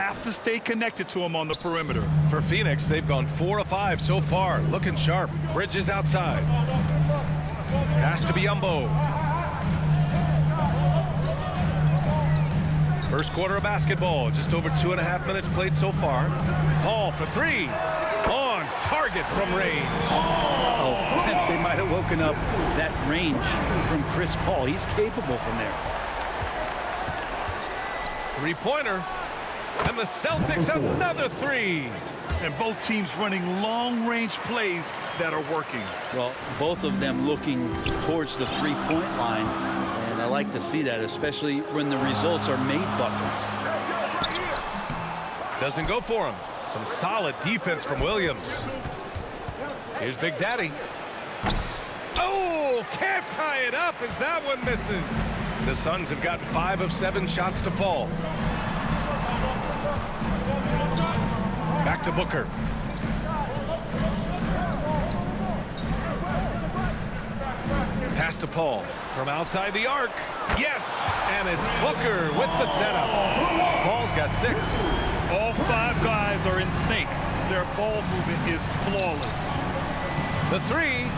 Have to stay connected to him on the perimeter. For Phoenix, they've gone 4 of 5 so far. Looking sharp. Bridges outside. Pass to Biyombo. First quarter of basketball. Just over 2.5 minutes played so far. Paul for 3. On target from range. Oh, they might have woken up that range from Chris Paul. He's capable from there. Three-pointer. And the Celtics another 3. And both teams running long-range plays that are working. Well, both of them looking towards the three-point line. And I like to see that, especially when the results are made buckets. Doesn't go for him. Some solid defense from Williams. Here's Big Daddy. Oh, can't tie it up as that one misses. The Suns have gotten 5 of 7 shots to fall. Back to Booker. Pass to Paul from outside the arc. Yes, and it's Booker with the setup. Paul's got 6. All 5 guys are in sync. Their ball movement is flawless. The 3,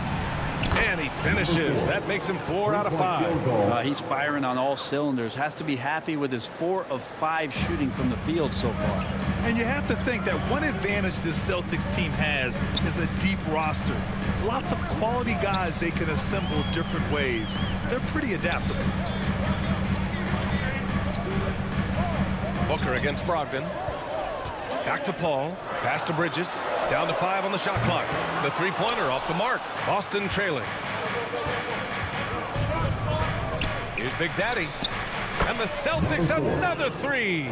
and he finishes. That makes him 4 out of 5. He's firing on all cylinders. Has to be happy with his 4 of 5 shooting from the field so far. And you have to think that one advantage this Celtics team has is a deep roster. Lots of quality guys they can assemble different ways. They're pretty adaptable. Booker against Brogdon. Back to Paul. Pass to Bridges. Down to 5 on the shot clock. The three-pointer off the mark. Boston trailing. Here's Big Daddy. And the Celtics another 3.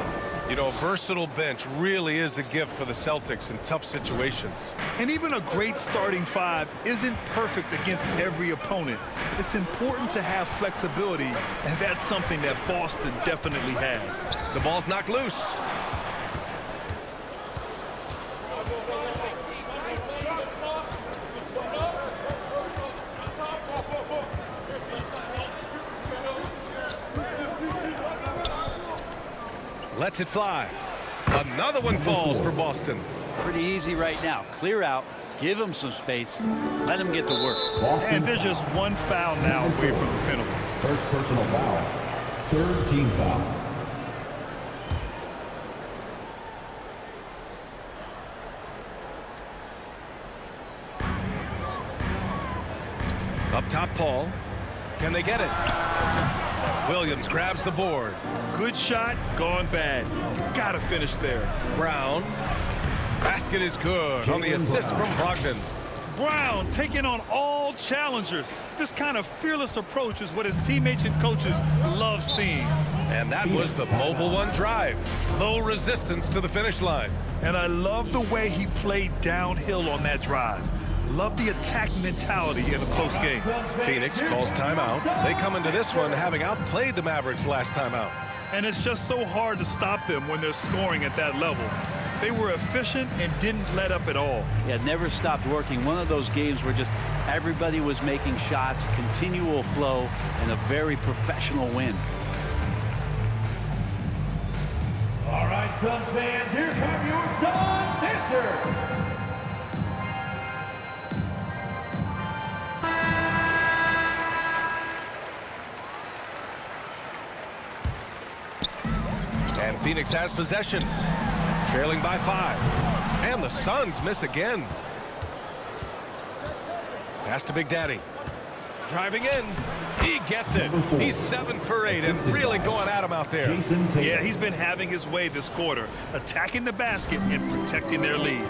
You know, a versatile bench really is a gift for the Celtics in tough situations. And even a great starting 5 isn't perfect against every opponent. It's important to have flexibility, and that's something that Boston definitely has. The ball's knocked loose. Lets it fly. Another one falls for Boston. Pretty easy right now. Clear out. Give him some space. Let him get to work. And they're just one foul now away from the penalty. First personal foul. Third team foul. Up top, Paul. Can they get it? Williams grabs the board. Good shot, gone bad. Gotta finish there. Brown. Basket is good on the assist from Brogdon. Brown taking on all challengers. This kind of fearless approach is what his teammates and coaches love seeing. And that was the mobile one drive. Low resistance to the finish line. And I love the way he played downhill on that drive. Love the attack mentality in a close game. Phoenix calls timeout. They come into this one having outplayed the Mavericks last time out. And it's just so hard to stop them when they're scoring at that level. They were efficient and didn't let up at all. Yeah, never stopped working. One of those games where just everybody was making shots, continual flow, and a very professional win. All right, Suns fans, here come your Suns dancers. And Phoenix has possession, trailing by 5. And the Suns miss again. Pass to Big Daddy. Driving in. He gets it. He's 7 for 8 and really going at him out there. Yeah, he's been having his way this quarter, attacking the basket and protecting their lead.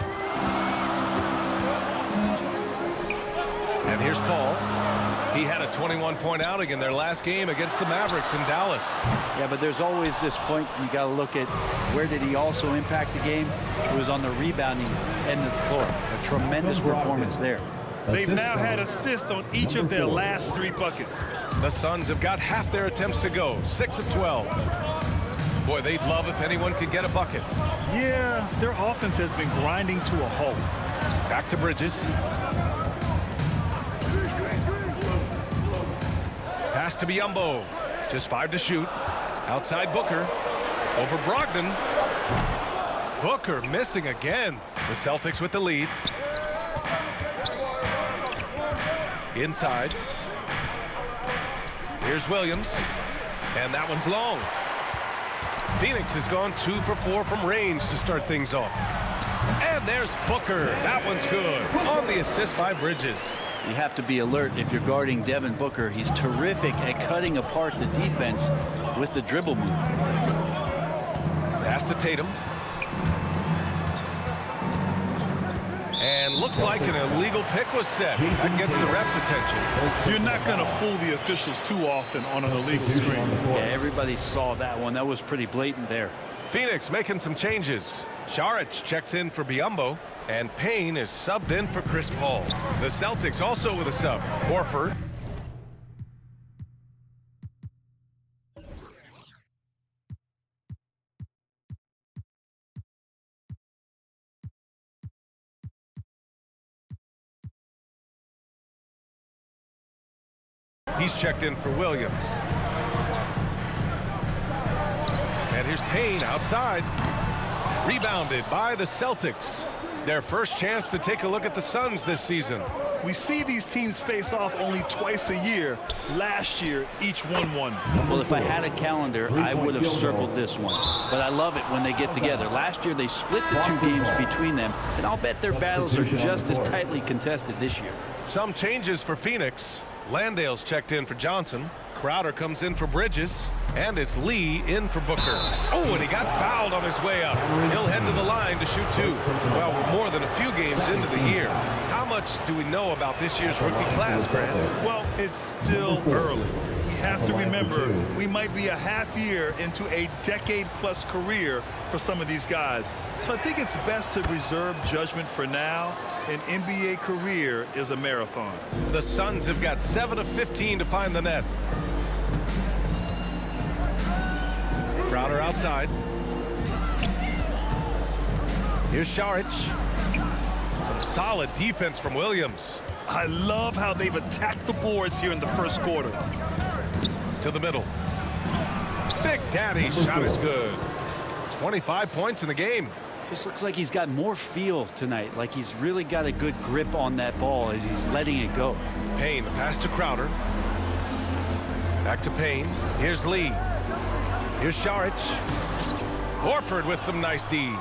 And here's Paul. He had a 21-point outing in their last game against the Mavericks in Dallas. Yeah, but there's always this point you got to look at where did he also impact the game. It was on the rebounding end of the floor. A tremendous performance there. They've now had assists on each of their last 3 buckets. The Suns have got half their attempts to go, 6 of 12. Boy, they'd love if anyone could get a bucket. Yeah, their offense has been grinding to a halt. Back to Bridges. Pass to Biyombo. Just 5 to shoot. Outside Booker. Over Brogdon. Booker missing again. The Celtics with the lead. Inside. Here's Williams. And that one's long. Phoenix has gone 2 for 4 from range to start things off. And there's Booker. That one's good. On the assist by Bridges. You have to be alert if you're guarding Devin Booker. He's terrific at cutting apart the defense with the dribble move. Pass to Tatum. And looks like an illegal pick was set. That gets the ref's attention. You're not going to fool the officials too often on an illegal screen. Yeah, everybody saw that one. That was pretty blatant there. Phoenix making some changes. Saric checks in for Biyombo, and Payne is subbed in for Chris Paul. The Celtics also with a sub. Horford. He's checked in for Williams. And here's Payne outside. Rebounded by the Celtics. Their first chance to take a look at the Suns this season. We see these teams face off only twice a year. Last year, each won one. Well, if I had a calendar, I would have circled this one. But I love it when they get together. Last year, they split the 2 games between them, and I'll bet their battles are just as tightly contested this year. Some changes for Phoenix. Landale's checked in for Johnson. Crowder comes in for Bridges. And it's Lee in for Booker. Oh, and he got fouled on his way up. He'll head to the line to shoot 2. Well, we're more than a few games into the year. How much do we know about this year's rookie class, Grant? Well, it's still early. We have to remember we might be a half year into a decade-plus career for some of these guys. So I think it's best to reserve judgment for now. An NBA career is a marathon. The Suns have got 7 of 15 to find the net. Crowder outside. Here's Saric. Some solid defense from Williams. I love how they've attacked the boards here in the first quarter. To the middle. Big Daddy's shot is good. 25 points in the game. This looks like he's got more feel tonight, like he's really got a good grip on that ball as he's letting it go. Payne, pass to Crowder. Back to Payne. Here's Lee. Here's Saric. Horford with some nice D.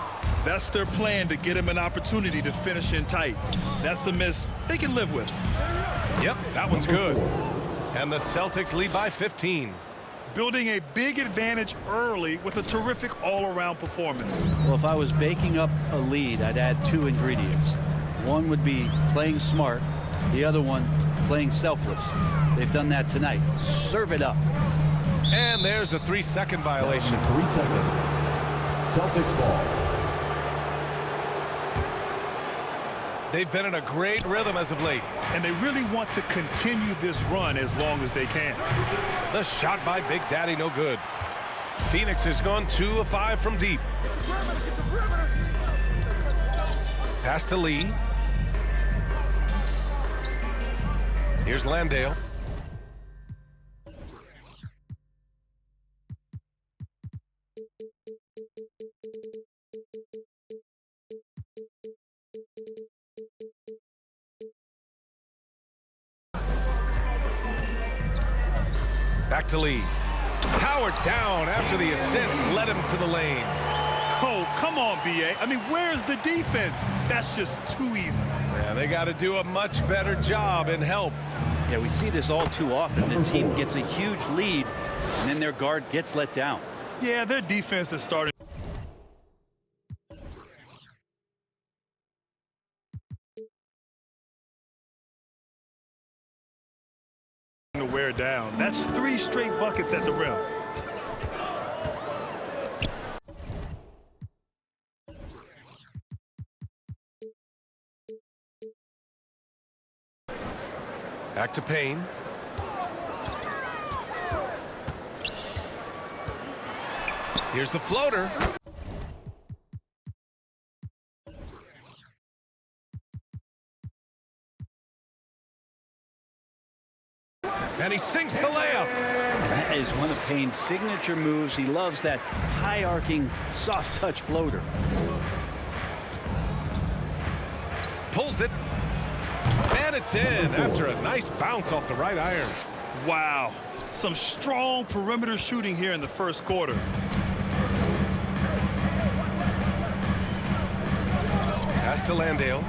That's their plan, to get him an opportunity to finish in tight. That's a miss they can live with. Yep, that one's good. And the Celtics lead by 15. Building a big advantage early with a terrific all-around performance. Well, if I was baking up a lead, I'd add 2 ingredients. One would be playing smart. The other one, playing selfless. They've done that tonight. Serve it up. And there's a 3-second violation. 3 seconds. Celtics ball. They've been in a great rhythm as of late. And they really want to continue this run as long as they can. The shot by Big Daddy, no good. Phoenix has gone 2 of 5 from deep. Pass to Lee. Here's Landale. Back to Lee. Powered down after the assist led him to the lane. Oh, come on, B.A. I mean, where's the defense? That's just too easy. Yeah, they got to do a much better job in help. Yeah, we see this all too often. The team gets a huge lead, and then their guard gets let down. Yeah, their defense is starting to wear down. That's 3 straight buckets at the rim. Back to Payne. Here's the floater. And he sinks the layup. That is one of Payne's signature moves. He loves that high arcing, soft touch floater. Pulls it. And it's in after a nice bounce off the right iron. Wow. Some strong perimeter shooting here in the first quarter. Pass to Landale.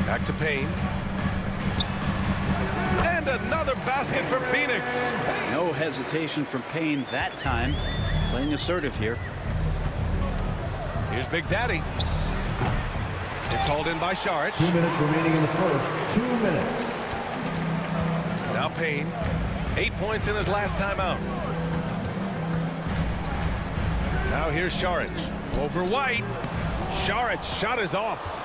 Back to Payne. And another basket for Phoenix. No hesitation from Payne that time. Playing assertive here. Here's Big Daddy. It's hauled in by Saric. 2 minutes remaining in the first. 2 minutes. Now Payne. 8 points in his last timeout. Now here's Saric. Over White. Saric shot is off.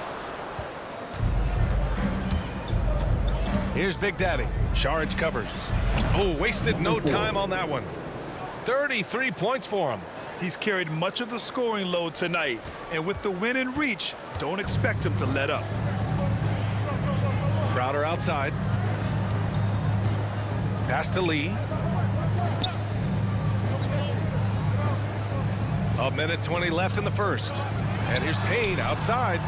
Here's Big Daddy. Saric covers. Oh, wasted no time on that one. 33 points for him. He's carried much of the scoring load tonight, and with the win in reach, don't expect him to let up. Crowder outside. Pass to Lee. A minute 20 left in the first. And here's Payne outside.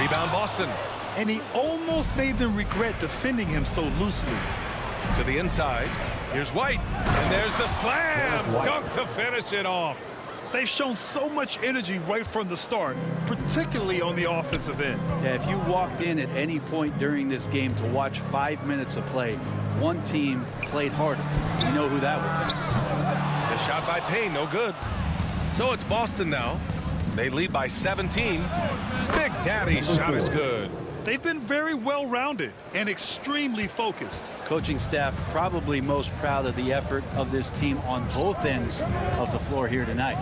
Rebound Boston. And he almost made them regret defending him so loosely. To the inside. Here's White. And there's the slam. Dunk to finish it off. They've shown so much energy right from the start, particularly on the offensive end. Yeah, if you walked in at any point during this game to watch 5 minutes of play, one team played harder. You know who that was. The shot by Payne, no good. So it's Boston now. They lead by 17. Big Daddy's shot is good. They've been very well-rounded and extremely focused. Coaching staff probably most proud of the effort of this team on both ends of the floor here tonight.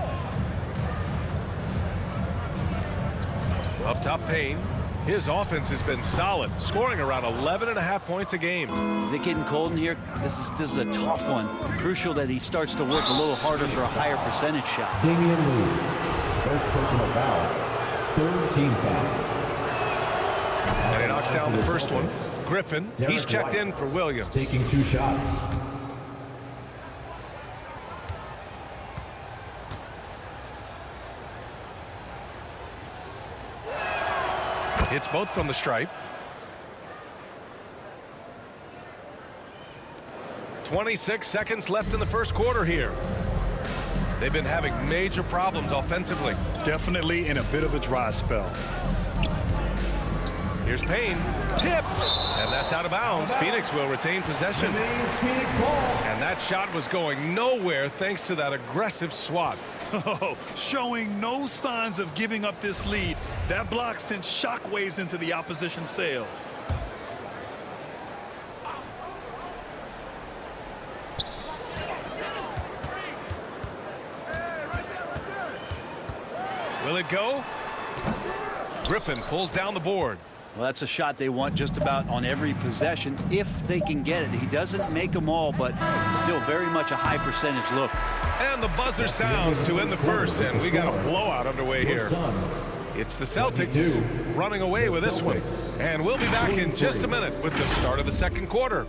Up top Payne. His offense has been solid, scoring around 11.5 points a game. Is it getting cold in here? This is a tough one. Crucial that he starts to work a little harder for a higher percentage shot. Damian Lee. First personal foul. Third team foul. And he knocks down the first one. Griffin, he's checked in for Williams. Taking 2 shots. Hits both from the stripe. 26 seconds left in the first quarter here. They've been having major problems offensively. Definitely in a bit of a dry spell. Here's Payne. Tipped. And that's out of bounds. Phoenix will retain possession. And that shot was going nowhere thanks to that aggressive swat. Showing no signs of giving up this lead. That block sent shockwaves into the opposition sails. Will it go? Griffin pulls down the board. Well, that's a shot they want just about on every possession if they can get it. He doesn't make them all, but still very much a high percentage look. And the buzzer sounds to end the first, and we got a blowout underway here. It's the Celtics running away with this one. And we'll be back in just a minute with the start of the second quarter.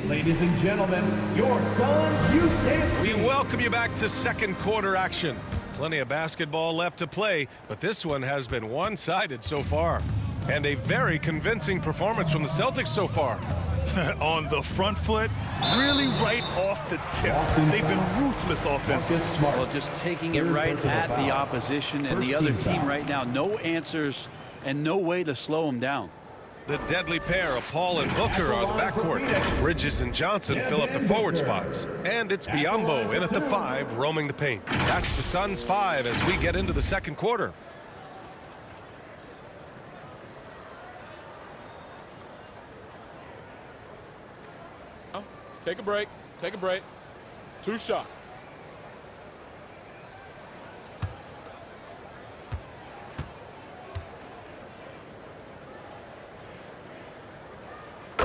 Ladies and gentlemen, your Suns Youth Dance. We welcome you back to second quarter action. Plenty of basketball left to play, but this one has been one-sided so far. And a very convincing performance from the Celtics so far. On the front foot, really right off the tip. They've been ruthless offensively. Well, just taking it right at the opposition and the other team right now. No answers and no way to slow them down. The deadly pair of Paul and Booker are the backcourt. Bridges and Johnson fill up the forward spots. And it's Biyombo in at the 5, roaming the paint. That's the Suns' 5 as we get into the second quarter. Take a break. Take a break. 2 shots.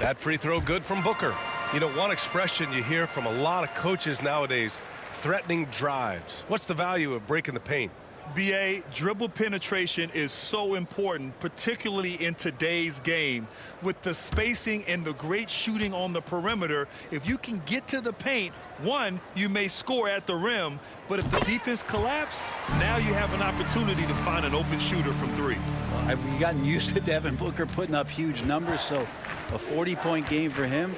That free throw good from Booker. You know, one expression you hear from a lot of coaches nowadays, threatening drives. What's the value of breaking the paint? BA, dribble penetration is so important, particularly in today's game. With the spacing and the great shooting on the perimeter, if you can get to the paint, one, you may score at the rim, but if the defense collapses, now you have an opportunity to find an open shooter from three. Have you gotten used to Devin Booker putting up huge numbers? So a 40-point game for him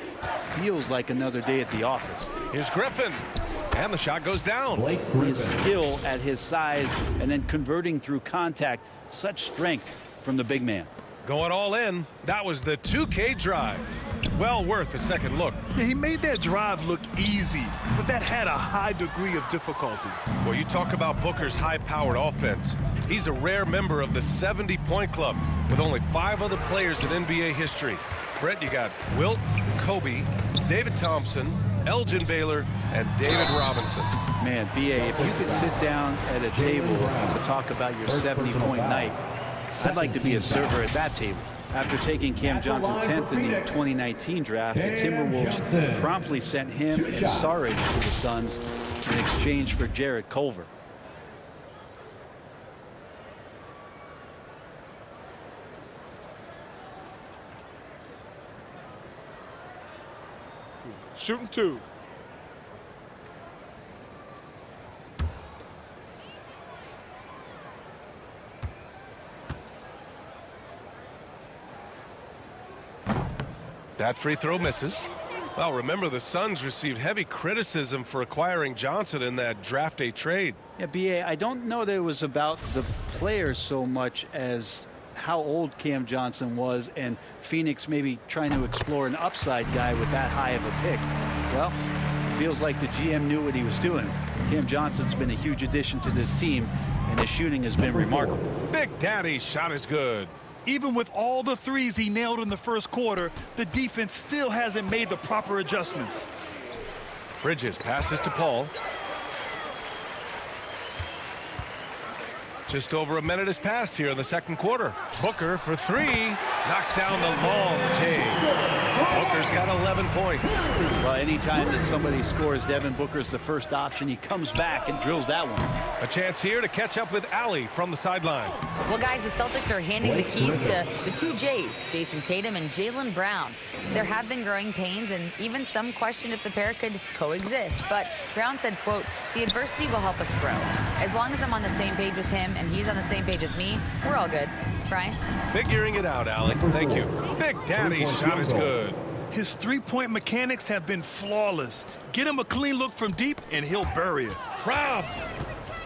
feels like another day at the office. Here's Griffin. And the shot goes down. His skill at his size and then converting through contact. Such strength from the big man. Going all in. That was the 2K drive. Well worth a second look. Yeah, he made that drive look easy, but that had a high degree of difficulty. Well, you talk about Booker's high-powered offense. He's a rare member of the 70-point club with only 5 other players in NBA history. Brett, you got Wilt, Kobe, David Thompson, Elgin Baylor, and David Robinson. Man, BA, if you could sit down at a table to talk about your 70-point night, I'd like to be a server at that table. After taking Cam Johnson 10th in the 2019 draft, the Timberwolves promptly sent him and Saric to the Suns in exchange for Jarrett Culver. Shooting two. That free throw misses. Well, remember, the Suns received heavy criticism for acquiring Johnson in that draft day trade. Yeah, BA, I don't know that it was about the players so much as how old Cam Johnson was and Phoenix maybe trying to explore an upside guy with that high of a pick. Well, feels like the GM knew what he was doing. Cam Johnson's been a huge addition to this team, and his shooting has been remarkable. Big Daddy's shot is good. Even with all the threes he nailed in the first quarter, the defense still hasn't made the proper adjustments. Bridges passes to Paul. Just over a minute has passed here in the second quarter. Booker for three. Knocks down the long J. Booker's got 11 points. Well, anytime that somebody scores, Devin Booker's the first option. He comes back and drills that one. A chance here to catch up with Allie from the sideline. Well, guys, the Celtics are handing the keys to the two J's, Jason Tatum and Jaylen Brown. There have been growing pains, and even some question if the pair could coexist. But Brown said, quote, "The adversity will help us grow. As long as I'm on the same page with him and he's on the same page with me, we're all good." Brian? Figuring it out, Allie. Thank you. Big Daddy's shot is good. His three-point mechanics have been flawless. Get him a clean look from deep, and he'll bury it. Brown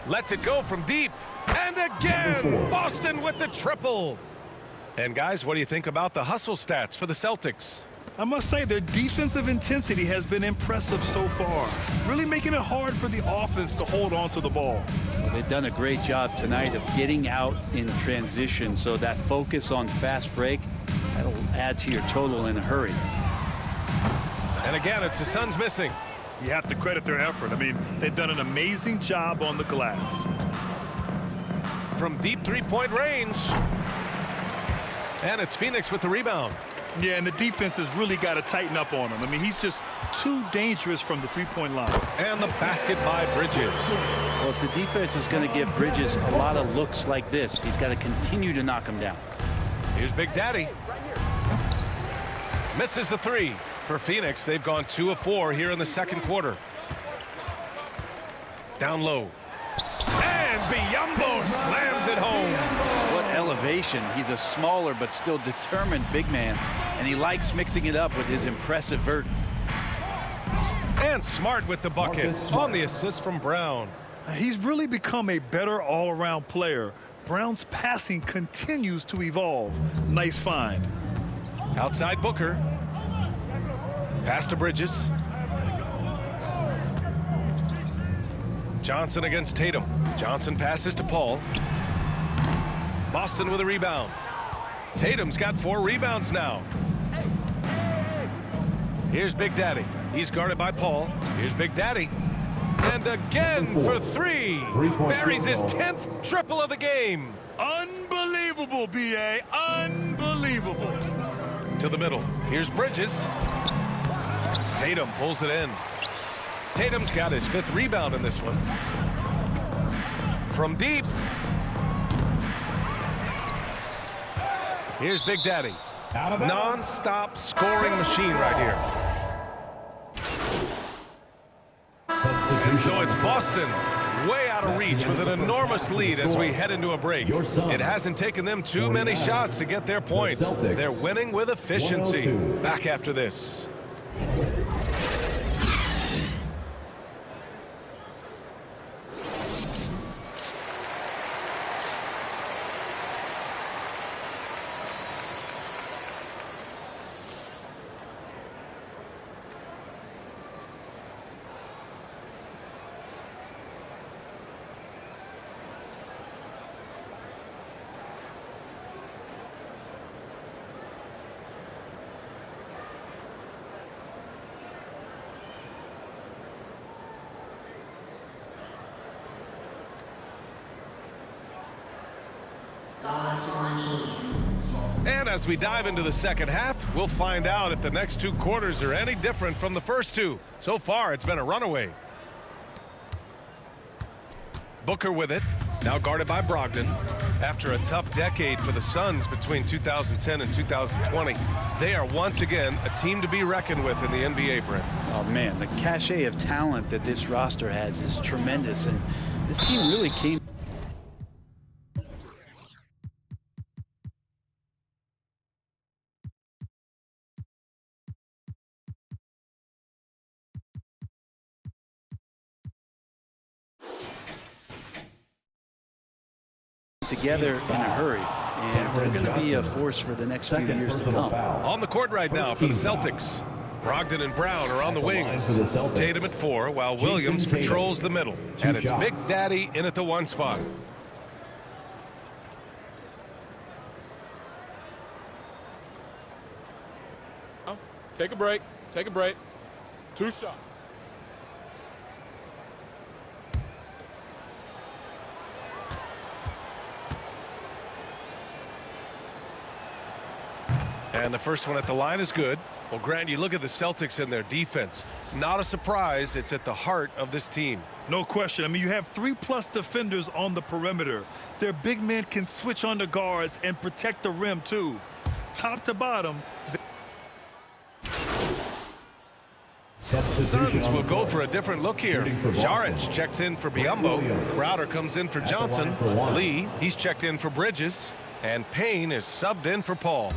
lets it go from deep. And again, Boston with the triple. And guys, what do you think about the hustle stats for the Celtics? I must say their defensive intensity has been impressive so far, really making it hard for the offense to hold on to the ball. Well, they've done a great job tonight of getting out in transition, so that focus on fast break, that'll add to your total in a hurry. And again, it's the Suns missing. You have to credit their effort. I mean, they've done an amazing job on the glass. From deep three-point range. And it's Phoenix with the rebound. Yeah, and the defense has really got to tighten up on him. I mean, he's just too dangerous from the three-point line. And the basket by Bridges. Well, if the defense is going to give Bridges a lot of looks like this, he's got to continue to knock him down. Here's Big Daddy. Misses the three. For Phoenix, they've gone 2 of 4 here in the second quarter. Down low. And Biyombo slams it home. What elevation. He's a smaller but still determined big man, and he likes mixing it up with his impressive vert. And Smart with the bucket on the assist from Brown. He's really become a better all-around player. Brown's passing continues to evolve. Nice find. Outside Booker. Pass to Bridges. Johnson against Tatum. Johnson passes to Paul. Boston with a rebound. Tatum's got 4 rebounds now. Here's Big Daddy. He's guarded by Paul. Here's Big Daddy. And again for 3. Buries his 10th triple of the game. Unbelievable, B.A. Unbelievable. to the middle. Here's Bridges. Tatum pulls it in. Tatum's got his 5th rebound in this one. From deep. Here's Big Daddy. Non-stop scoring machine right here. And so it's Boston way out of reach with an enormous lead as we head into a break. It hasn't taken them too many shots to get their points. They're winning with efficiency. Back after this. And as we dive into the second half, we'll find out if the next 2 quarters are any different from the first 2. So far, it's been a runaway. Booker with it, now guarded by Brogdon. After a tough decade for the Suns between 2010 and 2020, they are once again a team to be reckoned with in the NBA, Brent. Oh, man, the cachet of talent that this roster has is tremendous, and this team really came together in a hurry, and they're going to be a force for the next few years to come. On the court right now for the Celtics. Brogdon and Brown are on the wings. Tatum at 4, while Williams patrols the middle. And it's Big Daddy in at the 1 spot. Take a break. Take a break. 2 shots. And the first one at the line is good. Well, Grant, you look at the Celtics and their defense. Not a surprise. It's at the heart of this team. No question. I mean, you have 3+ defenders on the perimeter. Their big men can switch on the guards and protect the rim, too. Top to bottom. Suns will go for a different look here. Saric checks in for Biyombo. Crowder comes in for Johnson. Lee, he's checked in for Bridges. And Payne is subbed in for Paul.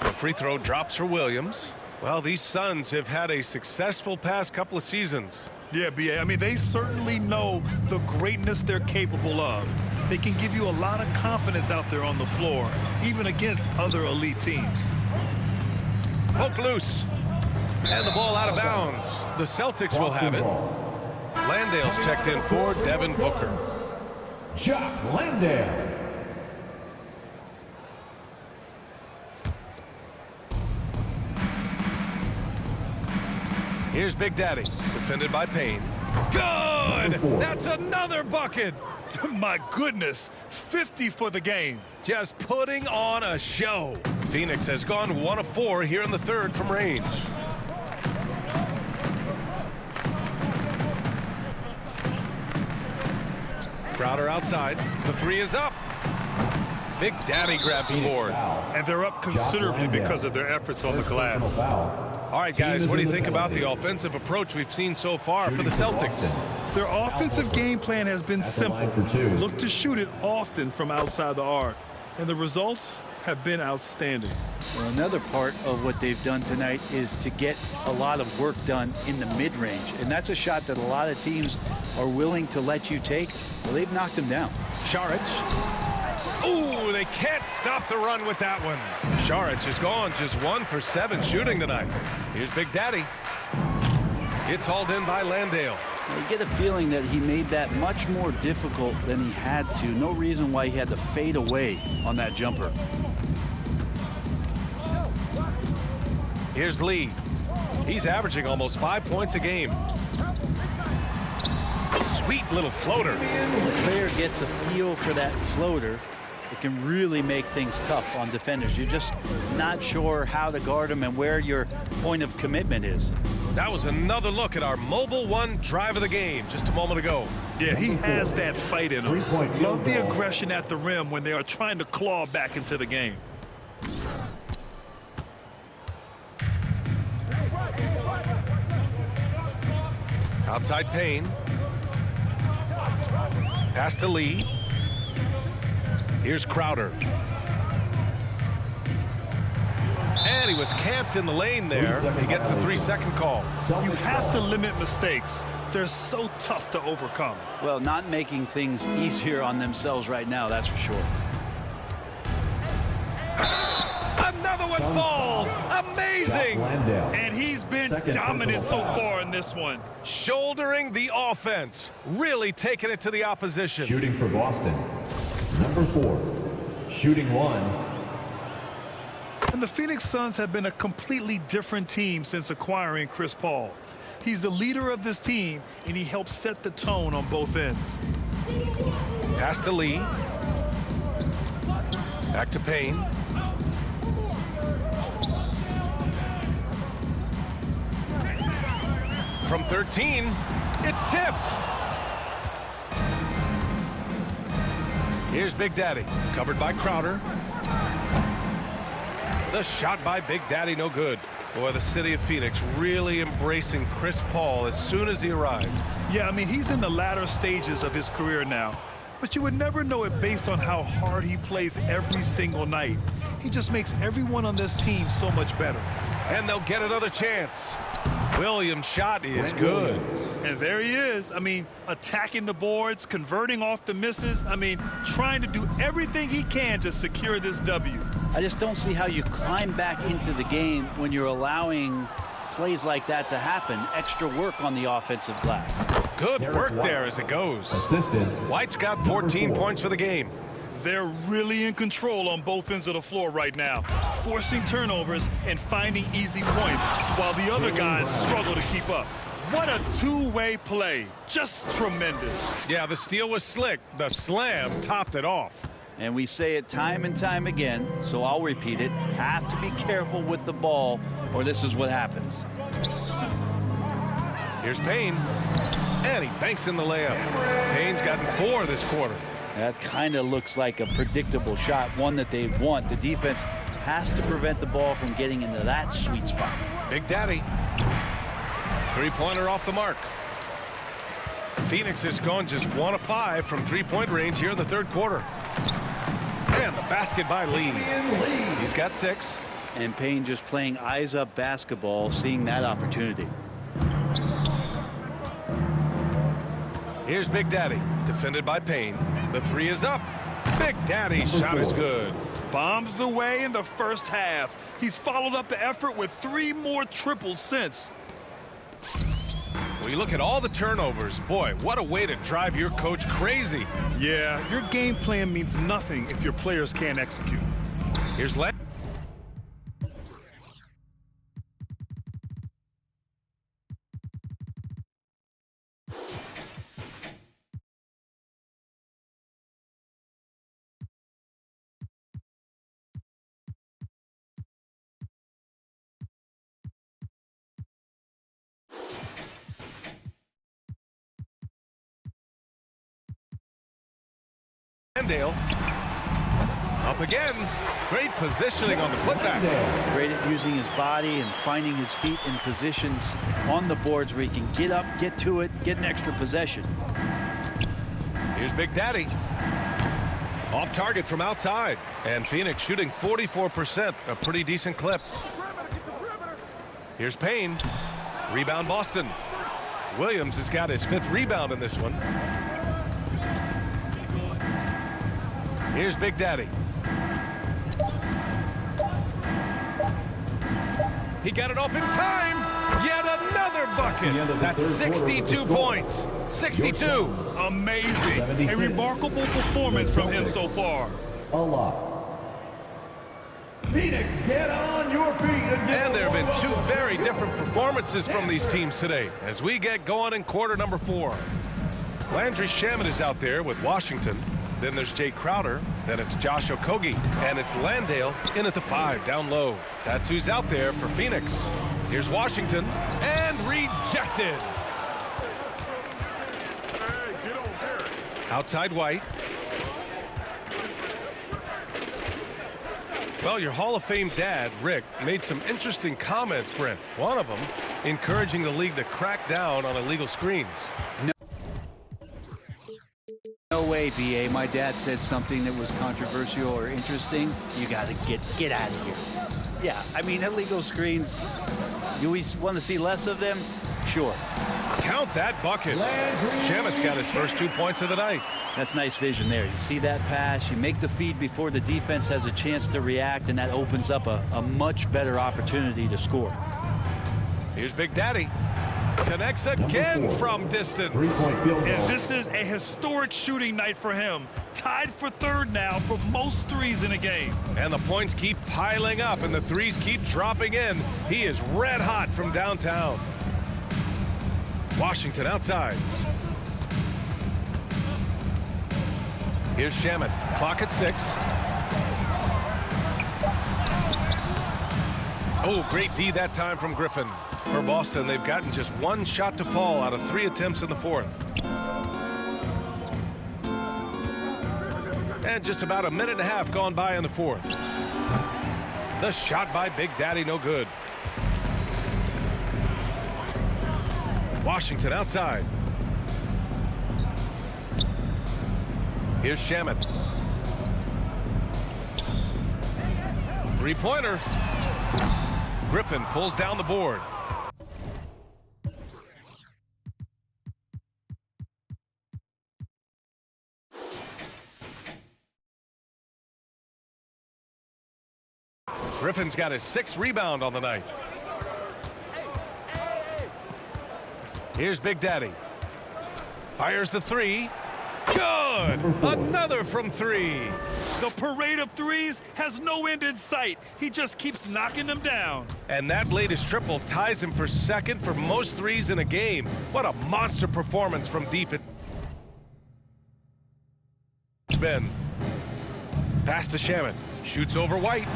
The free throw drops for Williams. Well, these Suns have had a successful past couple of seasons. Yeah, B.A. I mean, they certainly know the greatness they're capable of. They can give you a lot of confidence out there on the floor, even against other elite teams. Poke loose. And the ball out of bounds. The Celtics will have it. Landale's checked in for Devin Booker. Jock Landale. Here's Big Daddy, defended by Payne. Good! That's another bucket! My goodness, 50 for the game. Just putting on a show. Phoenix has gone 1 of 4 here in the third from range. Crowder outside. The 3 is up. Big Daddy grabs the board. And they're up considerably because of their efforts on the glass. All right, guys, what do you think about the offensive approach we've seen so far for the Celtics? Their offensive game plan has been simple. Look to shoot it often from outside the arc. And the results have been outstanding. Well, another part of what they've done tonight is to get a lot of work done in the mid-range. And that's a shot that a lot of teams are willing to let you take. Well, they've knocked them down. Saric. Ooh, they can't stop the run with that one. Saric has gone just 1 for 7 shooting tonight. Here's Big Daddy. It's hauled in by Landale. You get a feeling that he made that much more difficult than he had to. No reason why he had to fade away on that jumper. Here's Lee. He's averaging almost 5 points a game. Sweet little floater. The player gets a feel for that floater, it can really make things tough on defenders. You're just not sure how to guard them and where your point of commitment is. That was another look at our Mobile One drive of the game just a moment ago. Yeah, he has that fight in him. Three-point field Love the goal. aggression at the rim when they are trying to claw back into the game. Outside Payne. Pass to Lee. Here's Crowder. And he was camped in the lane there. He gets a 3-second call. You have to limit mistakes. They're so tough to overcome. Well, not making things easier on themselves right now, that's for sure. Another one falls. Amazing. Landale. And he's been Second dominant so personal foul. far in this one. Shouldering the offense. Really taking it to the opposition. Shooting for Boston. Number 4. Shooting 1. And the Phoenix Suns have been a completely different team since acquiring Chris Paul. He's the leader of this team, and he helps set the tone on both ends. Pass to Lee. Back to Payne. From 13, it's tipped. Here's Big Daddy, covered by Crowder. The shot by Big Daddy, no good. Boy, the city of Phoenix really embracing Chris Paul as soon as he arrived. Yeah, I mean, he's in the latter stages of his career now. But you would never know it based on how hard he plays every single night. He just makes everyone on this team so much better. And they'll get another chance. Williams' shot is good. And there he is. I mean, attacking the boards, converting off the misses. I mean, trying to do everything he can to secure this W. I just don't see how you climb back into the game when you're allowing plays like that to happen. Extra work on the offensive glass. Good work there as it goes. Assisted. White's got 14 4. points for the game. They're really in control on both ends of the floor right now, forcing turnovers and finding easy points while the other guys struggle to keep up. What a two-way play. Just tremendous. Yeah, the steal was slick. The slam topped it off. And we say it time and time again, so I'll repeat it. Have to be careful with the ball, or this is what happens. Here's Payne. And he banks in the layup. Payne's gotten 4 this quarter. That kind of looks like a predictable shot, one that they want. The defense has to prevent the ball from getting into that sweet spot. Big Daddy. 3-pointer off the mark. Phoenix has gone just 1 of 5 from 3-point range here in the third quarter. And the basket by Lee. He's got 6. And Payne just playing eyes-up basketball, seeing that opportunity. Here's Big Daddy, defended by Payne. The 3 is up. Big Daddy's shot is good. Bombs away in the first half. He's followed up the effort with 3 more triples since. Well, you look at all the turnovers. Boy, what a way to drive your coach crazy. Yeah, your game plan means nothing if your players can't execute. Here's Len. Landale. Up again. Great positioning on the putback. Great at using his body and finding his feet in positions on the boards where he can get up, get to it, get an extra possession. Here's Big Daddy. Off target from outside. And Phoenix shooting 44%, a pretty decent clip. Here's Payne. Rebound Boston. Williams has got his 5th rebound in this one. Here's Big Daddy. He got it off in time. Yet another bucket. That's 62 points. 62. Amazing. A remarkable performance from him so far. A lot. Phoenix, get on your feet and get And there have been 2 very different performances from these teams today as we get going in quarter number 4. Landry Shamet is out there with Washington. Then there's Jay Crowder Then it's Josh Okogie, and it's Landale in at the 5, down low. That's who's out there for Phoenix. Here's Washington, and rejected. Outside White. Well, your Hall of Fame dad, Rick, made some interesting comments, Brent. One of them encouraging the league to crack down on illegal screens. No way, BA. My dad said something that was controversial or interesting. You got to get out of here. Yeah, I mean, illegal screens, do we want to see less of them? Sure. Count that bucket. Shamet's got his first 2 points of the night. That's nice vision there. You see that pass, you make the feed before the defense has a chance to react, and that opens up a much better opportunity to score. Here's Big Daddy. Connects again from distance. Three-point field goal. And this is a historic shooting night for him. Tied for third now for most threes in a game. And the points keep piling up, and the threes keep dropping in. He is red hot from downtown. Washington outside. Here's Shamet. Clock at 6. Oh, great D that time from Griffin. For Boston, they've gotten just 1 shot to fall out of 3 attempts in the 4th. And just about a minute and a half gone by in the 4th. The shot by Big Daddy, no good. Washington outside. Here's Shamet. Three-pointer. Griffin pulls down the board. Griffin's got his 6th rebound on the night. Here's Big Daddy. Fires the 3. Good! Another from 3. The parade of threes has no end in sight. He just keeps knocking them down. And that latest triple ties him for 2nd for most threes in a game. What a monster performance from deep at Ben. Pass to Shamet. Shoots over White.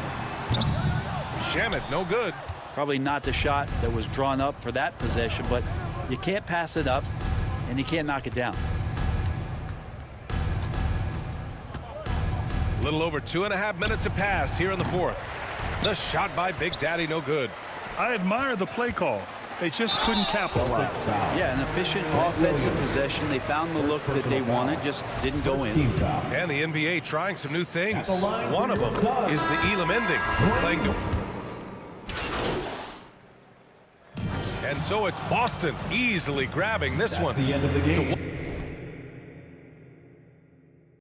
Shamet, no good. Probably not the shot that was drawn up for that possession, but you can't pass it up, and you can't knock it down. A little over 2.5 minutes have passed here in the 4th. The shot by Big Daddy, no good. I admire the play call. They just couldn't capitalize. Yeah, an efficient offensive possession. They found the look that they wanted, just didn't go in. And the NBA trying some new things. One of them is the Elam ending. Playing to... And so it's Boston easily grabbing this one. The end of the game.